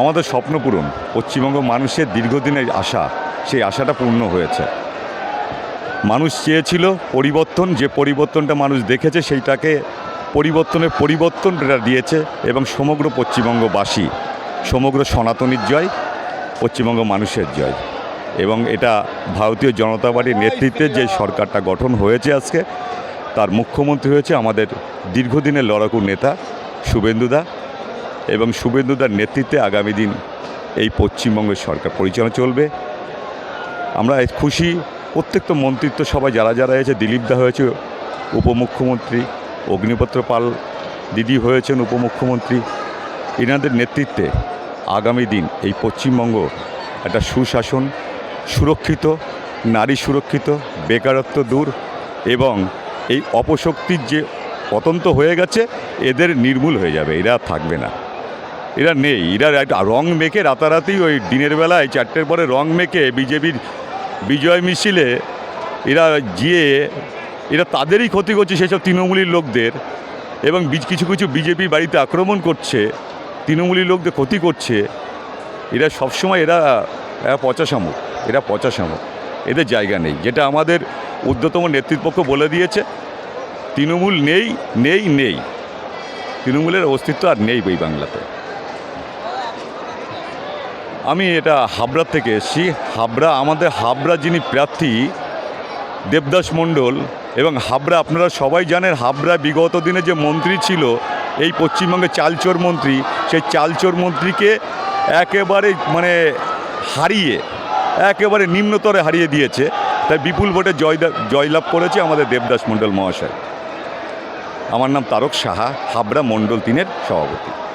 আমাদের স্বপ্ন পূরণ, পশ্চিমবঙ্গ মানুষের দীর্ঘদিনের আশা, সেই আশাটা পূর্ণ হয়েছে। মানুষ চেয়েছিল পরিবর্তন, যে পরিবর্তনটা মানুষ দেখেছে সেইটাকে পরিবর্তনটা দিয়েছে এবং সমগ্র পশ্চিমবঙ্গবাসী, সমগ্র সনাতনীর জয়, পশ্চিমবঙ্গ মানুষের জয়। এবং এটা ভারতীয় জনতা পার্টির নেতৃত্বে যে সরকারটা গঠন হয়েছে আজকে, তার মুখ্যমন্ত্রী হয়েছে আমাদের দীর্ঘদিনের লড়াকু নেতা শুভেন্দুদা, এবং শুভেন্দুদার নেতৃত্বে আগামী দিন এই পশ্চিমবঙ্গের সরকার পরিচালনা চলবে। আমরা খুশি, প্রত্যেকটা মন্ত্রিত্ব সবাই যারা যারা হয়েছে, দিলীপদা হয়েছে উপমুখ্যমন্ত্রী, অগ্নিপত্র পাল দিদি হয়েছেন উপমুখ্যমন্ত্রী, এনাদের নেতৃত্বে আগামী দিন এই পশ্চিমবঙ্গ একটা সুশাসন, সুরক্ষিত, নারী সুরক্ষিত, বেকারত্ব দূর, এবং এই অপশক্তির যে পতন্ত হয়ে গেছে এদের নির্মূল হয়ে যাবে। এরা থাকবে না, এরা নেই। এরা রং মেখে রাতারাতি ওই দিনের বেলায় 4টের পরে রং মেখে বিজেপির বিজয় মিছিলে এরা গিয়ে এরা তাদেরই ক্ষতি করছে, সেসব তৃণমূলীর লোকদের, এবং কিছু কিছু বিজেপি বাড়িতে আক্রমণ করছে, তৃণমূলী লোকদের ক্ষতি করছে। এরা সবসময় এরা পচা শামুক, এরা পচা শামুক, এদের জায়গা নেই। যেটা আমাদের ঊর্ধ্বতম নেতৃত্বপক্ষ বলে দিয়েছে, তৃণমূল নেই নেই নেই, তৃণমূলের অস্তিত্ব আর নেই এই বাংলাতে। আমি এটা হাবড়া থেকে এসেছি। আমাদের হাবড়া যিনি প্রার্থী দেবদাস মণ্ডল, এবং হাবড়া আপনারা সবাই জানেন, হাবড়া বিগত দিনে যে মন্ত্রী ছিল এই পশ্চিমবঙ্গে, চালচোর মন্ত্রী, সেই চালচোর মন্ত্রীকে একেবারে হারিয়ে, একেবারে নিম্নতরে হারিয়ে দিয়েছে। তাই বিপুল ভোটে জয়লাভ করেছে আমাদের দেবদাস মণ্ডল মহাশয়। আমার নাম তারক সাহা, হাবড়া মণ্ডল 3-এর সভাপতি।